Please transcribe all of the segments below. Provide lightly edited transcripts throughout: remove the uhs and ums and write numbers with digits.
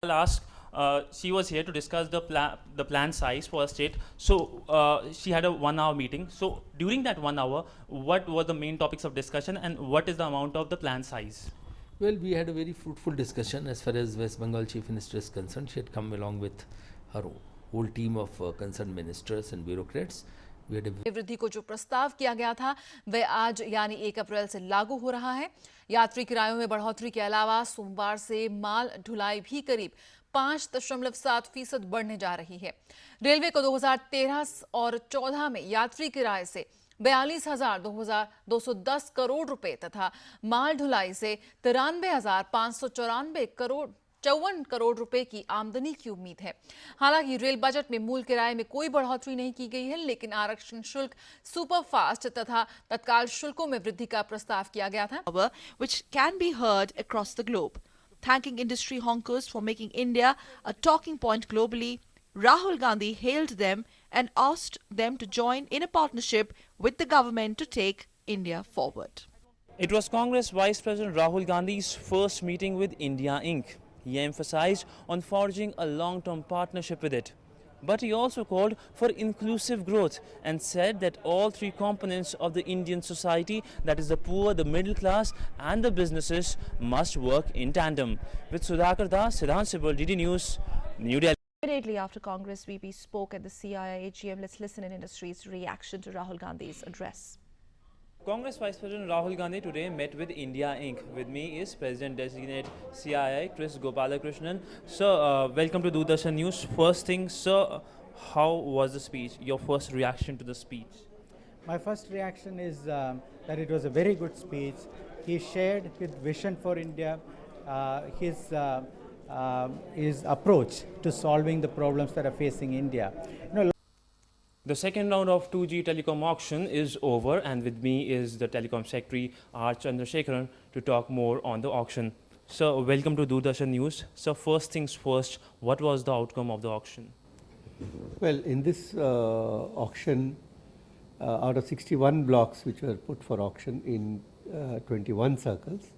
I'll ask. She was here to discuss the plan size for a state. So she had a 1 hour meeting. So during that 1 hour, what were the main topics of discussion, and what is the amount of the plan size? Well, we had a very fruitful discussion as far as West Bengal Chief Minister is concerned. She had come along with her whole team of concerned ministers and bureaucrats. We had a वृद्धि को जो प्रस्ताव किया गया था वह आज यानी 1 अप्रैल से लागू हो रहा है। यात्री किरायों में बढ़ोतरी के अलावा सोमवार से माल ढुलाई भी करीब 5.7% बढ़ने जा रही है। रेलवे को 2013 और 14 में यात्री किराए से 42,210 करोड़ रुपए तथा माल ढुलाई से 53,594 करोड़ रुपए की आमदनी की उम्मीद है। हालांकि रेल बजट में मूल किराए में कोई बढ़ोतरी नहीं की गई है, लेकिन आरक्षण शुल्क, सुपरफास्ट तथा तत्काल शुल्कों में वृद्धि का प्रस्ताव किया गया था, which can be heard across the globe. Thanking industry honkers for making India a talking point globally, Rahul Gandhi hailed them and asked them to join in a partnership with the government to take India forward. It was Congress Vice President Rahul Gandhi's first meeting with India Inc. He emphasized on forging a long-term partnership with it. But he also called for inclusive growth and said that all three components of the Indian society, that is the poor, the middle class and the businesses, must work in tandem. With Sudhakar Das, Siddhant Sibal, DD News, New Delhi. Immediately after Congress VP spoke at the CII AGM, let's listen in industry's reaction to Rahul Gandhi's address. Congress Vice President Rahul Gandhi today met with India Inc. With me is President Designate CII, Chris Gopalakrishnan. Sir, welcome to Doordarshan News. First thing, sir, how was the speech? Your first reaction to the speech? My first reaction is that it was a very good speech. He shared his vision for India, his approach to solving the problems that are facing India. The second round of 2G telecom auction is over, and with me is the Telecom Secretary R. Chandrasekharan to talk more on the auction. Sir, welcome to Doordarshan News. So first things first, what was the outcome of the auction? Well, in this auction, out of 61 blocks which were put for auction in 21 circles,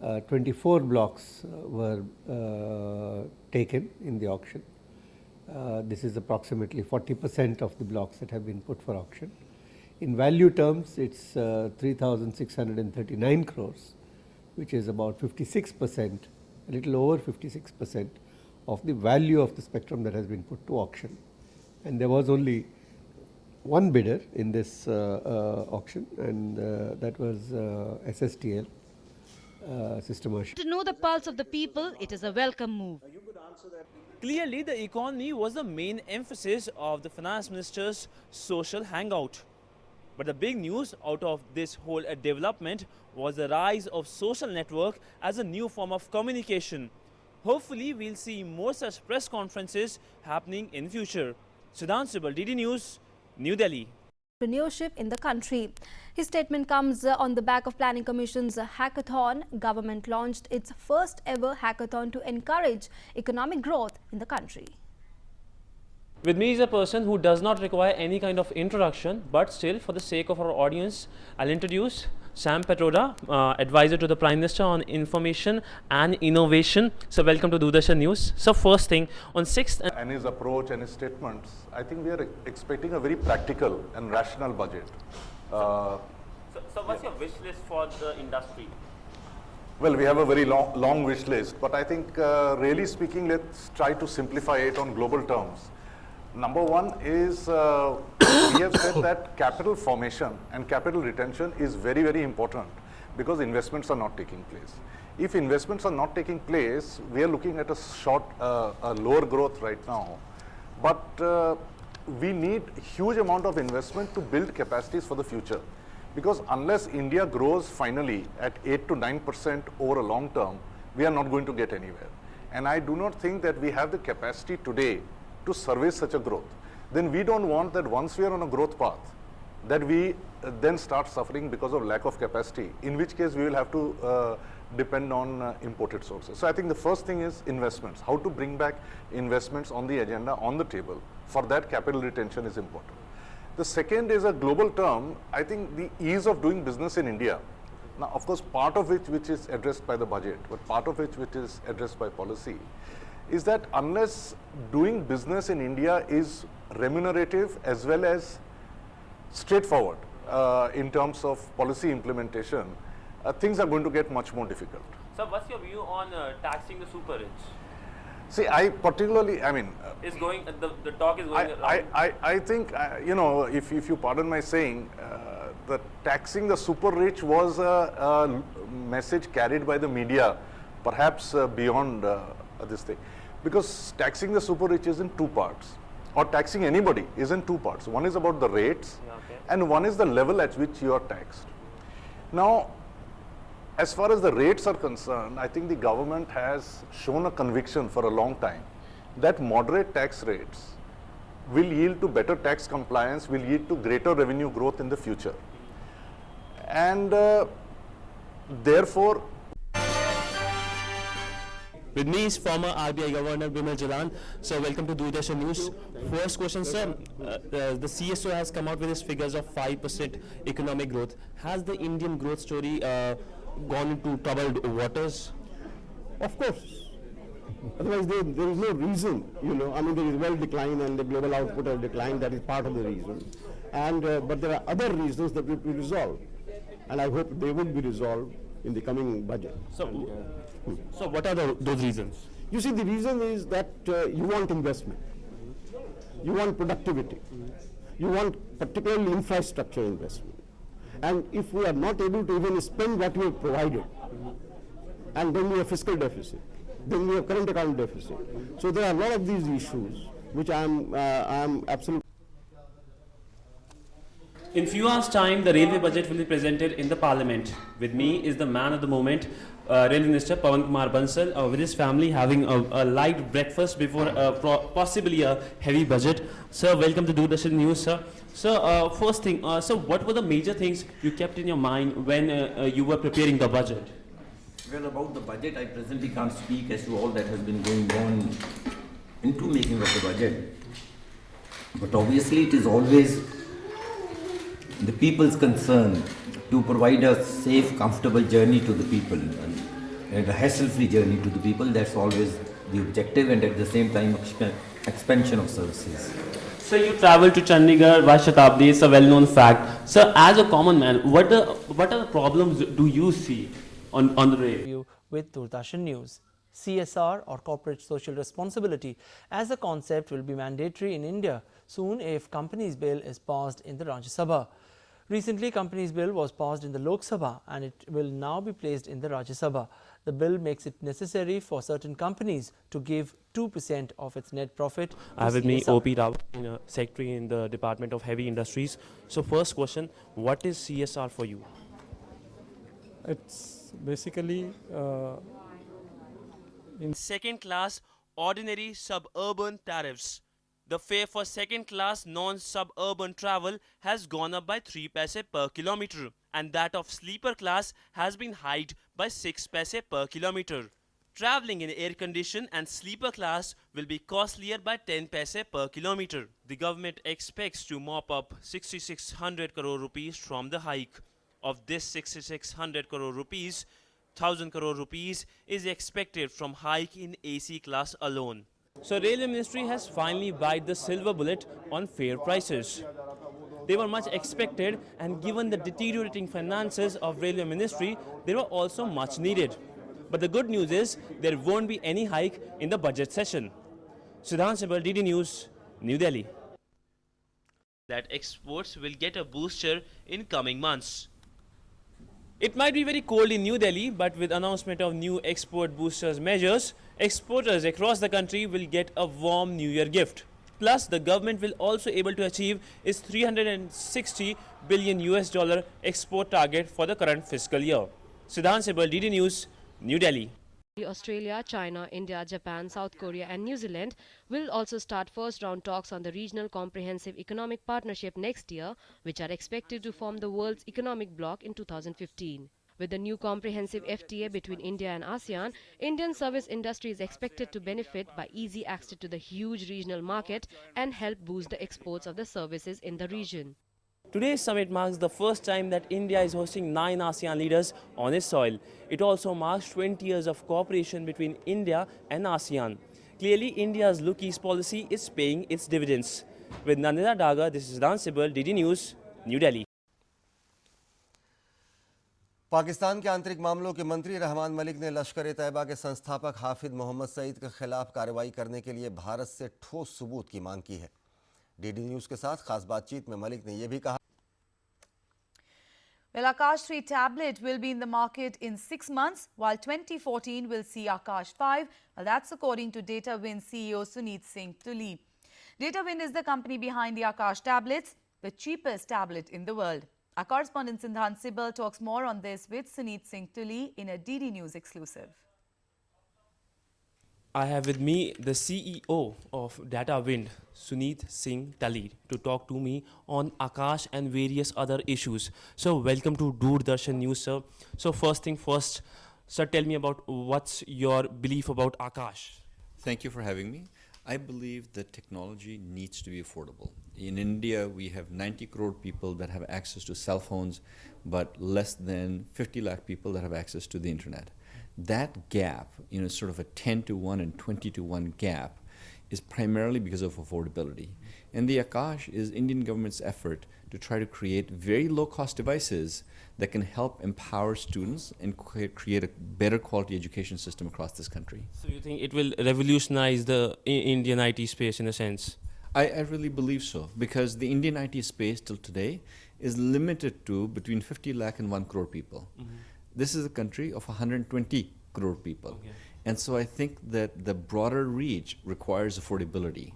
24 blocks were taken in the auction. This is approximately 40% of the blocks that have been put for auction. In value terms, it's 3,639 crores, which is about 56%, a little over 56% of the value of the spectrum that has been put to auction. And there was only one bidder in this auction, and that was SSTL, Systematia. To know the pulse of the people, it is a welcome move. Clearly, the economy was the main emphasis of the finance minister's social hangout. But the big news out of this whole development was the rise of social network as a new form of communication. Hopefully, we'll see more such press conferences happening in future. Siddhant Sibal, DD News, New Delhi. Entrepreneurship in the country. His statement comes on the back of Planning Commission's hackathon. Government launched its first ever hackathon to encourage economic growth in the country. With me is a person who does not require any kind of introduction, but still, for the sake of our audience, I'll introduce Sam Petroda, advisor to the Prime Minister on Information and Innovation. So welcome to Doordarshan News. So first thing, on 6th and his approach and his statements, I think we are expecting a very practical and rational budget. So what's your wish list for the industry? Well, we have a very long wish list, but I think really speaking, let's try to simplify it on global terms. Number one is we have said that capital formation and capital retention is very, very important because investments are not taking place. If investments are not taking place, we are looking at a lower growth right now. But we need huge amount of investment to build capacities for the future. Because unless India grows finally at 8 to 9% over a long term, we are not going to get anywhere. And I do not think that we have the capacity today to service such a growth. Then we don't want that once we are on a growth path, that we then start suffering because of lack of capacity, in which case we will have to depend on imported sources. So I think the first thing is investments, how to bring back investments on the agenda, on the table. For that, capital retention is important. The second is a global term. I think the ease of doing business in India. Now, of course, part of which is addressed by the budget, but part of which is addressed by policy, is that unless doing business in India is remunerative as well as straightforward in terms of policy implementation, things are going to get much more difficult. So what's your view on taxing the super rich? See, I particularly, I mean, Is going the talk is going around. I think, you know, if you pardon my saying, the taxing the super rich was a message carried by the media, perhaps beyond this thing. Because taxing the super rich is in two parts, or taxing anybody is in two parts. One is about the rates, and one is the level at which you are taxed. Now, as far as the rates are concerned, I think the government has shown a conviction for a long time that moderate tax rates will yield to better tax compliance, will yield to greater revenue growth in the future. And therefore, With me is former RBI Governor Bimal Jalan. So welcome to Doordarshan News. First question, sir. The CSO has come out with his figures of 5% economic growth. Has the Indian growth story gone into troubled waters? Of course. Otherwise, there is no reason, you know. I mean, there is well decline and the global output has declined. That is part of the reason. And but there are other reasons that will be resolved, and I hope they will be resolved in the coming budget. So what are those reasons? You see, the reason is that you want investment, you want productivity, you want particularly infrastructure investment. And if we are not able to even spend what we have provided, and then we have fiscal deficit, then we have current account deficit. So there are a lot of these issues which I am absolutely. In few hours' time, the railway budget will be presented in the Parliament. With me is the man of the moment, Railway Minister Pawan Kumar Bansal, with his family having a light breakfast before possibly a heavy budget. Sir, welcome to Doordarshan News, sir. Sir, first thing, so what were the major things you kept in your mind when you were preparing the budget? Well, about the budget, I presently can't speak as to all that has been going on into making of the budget. But obviously, it is always the people's concern to provide a safe, comfortable journey to the people and a hassle-free journey to the people. That's always the objective, and at the same time, expansion of services. So you traveled to Chandigarh by Shatabdi, it's a well-known fact. Sir, as a common man, what are the problems do you see on the rail? With Doordarshan News. CSR or corporate social responsibility as a concept will be mandatory in India soon if Companies Bill is passed in the Rajya Sabha. Recently, Companies Bill was passed in the Lok Sabha and it will now be placed in the Rajya Sabha. The bill makes it necessary for certain companies to give 2% of its net profit. I have with me O.P. Rao, Secretary in the Department of Heavy Industries. So first question, what is CSR for you? It's basically in second class ordinary suburban tariffs. The fare for second class non-suburban travel has gone up by 3 paise per kilometer, and that of sleeper class has been hiked by 6 paise per kilometer. Travelling in air condition and sleeper class will be costlier by 10 paise per kilometer. The government expects to mop up 6600 crore rupees from the hike. Of this 6600 crore rupees, 1000 crore rupees is expected from hike in AC class alone. So Railway Ministry has finally bite the silver bullet on fare prices. They were much expected, and given the deteriorating finances of Railway Ministry, they were also much needed. But the good news is there won't be any hike in the budget session. Siddhant Sibal, DD News, New Delhi. That exports will get a booster in coming months. It might be very cold in New Delhi, but with announcement of new export boosters measures, exporters across the country will get a warm New Year gift. Plus, the government will also able to achieve its $360 billion export target for the current fiscal year. Siddhant Sibal, DD News, New Delhi. Australia, China, India, Japan, South Korea and New Zealand will also start first-round talks on the Regional Comprehensive Economic Partnership next year, which are expected to form the world's economic bloc in 2015. With the new comprehensive FTA between India and ASEAN, Indian service industry is expected to benefit by easy access to the huge regional market and help boost the exports of the services in the region. Today's summit marks the first time that India is hosting 9 ASEAN leaders on its soil. It also marks 20 years of cooperation between India and ASEAN. Clearly, India's Look East policy is paying its dividends. With Nandita Daga, this is Dan Sibal, DD News, New Delhi. Pakistan के आंतरिक मामलों के मंत्री रहमान मलिक ने लश्कर-ए-तैयबा के संस्थापक हाफिज मोहम्मद सईद के खिलाफ कार्रवाई करने के लिए भारत से ठोस सबूत की मांग की है। डीडी न्यूज के साथ खास बातचीत में मलिक ने यह भी कहा, Well, Akash 3 tablet will be in the market in 6 months, while 2014 will see Akash 5. Well, that's according to DataWin CEO Suneet Singh Tuli. DataWin is the company behind the Akash tablets, the cheapest tablet in the world. Our correspondent Sindhan Sibal talks more on this with Suneet Singh Tuli in a DD News exclusive. I have with me the CEO of DataWind, Suneet Singh Tuli, to talk to me on Akash and various other issues. So, welcome to Doordarshan News, sir. So, first thing first, sir, tell me about what's your belief about Akash. Thank you for having me. I believe that technology needs to be affordable. In India, we have 90 crore people that have access to cell phones, but less than 50 lakh people that have access to the internet. That gap, sort of a 10 to 1 and 20 to 1 gap, is primarily because of affordability. And the Akash is Indian government's effort to try to create very low-cost devices that can help empower students and create a better quality education system across this country. So you think it will revolutionize the Indian IT space in a sense? I really believe so, because the Indian IT space till today is limited to between 50 lakh and 1 crore people. This is a country of 120 crore people. Okay. And so I think that the broader reach requires affordability.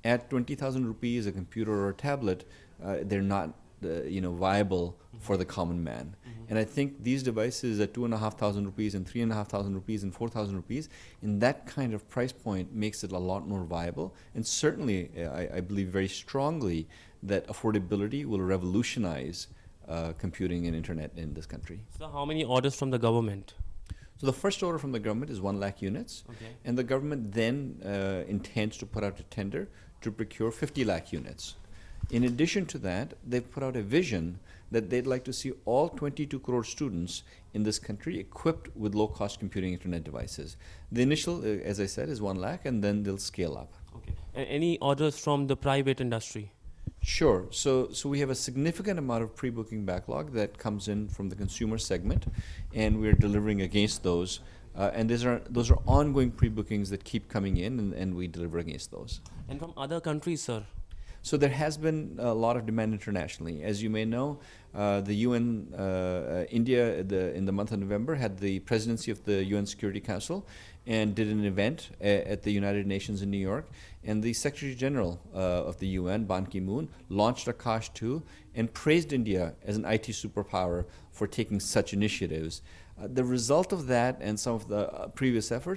At 20,000 rupees a computer or a tablet, they're not viable for the common man. And I think these devices at 2,500 rupees and 3,500 rupees and 4,000 rupees, in that kind of price point, makes it a lot more viable. And certainly, I believe very strongly that affordability will revolutionize computing and internet in this country. So how many orders from the government? So the first order from the government is 1 lakh units. Okay. And the government then intends to put out a tender to procure 50 lakh units. In addition to that, they've put out a vision that they'd like to see all 22 crore students in this country equipped with low-cost computing internet devices. The initial, as I said, is 1 lakh, and then they'll scale up. Okay. Any orders from the private industry? Sure. So we have a significant amount of pre-booking backlog that comes in from the consumer segment, and we're delivering against those. And those are ongoing pre-bookings that keep coming in, and we deliver against those. And from other countries, sir? So there has been a lot of demand internationally. As you may know, the UN, India, in the month of November, had the presidency of the UN Security Council and did an event at the United Nations in New York. And the Secretary General of the UN, Ban Ki-moon, launched Akash 2 and praised India as an IT superpower for taking such initiatives. The result of that and some of the previous efforts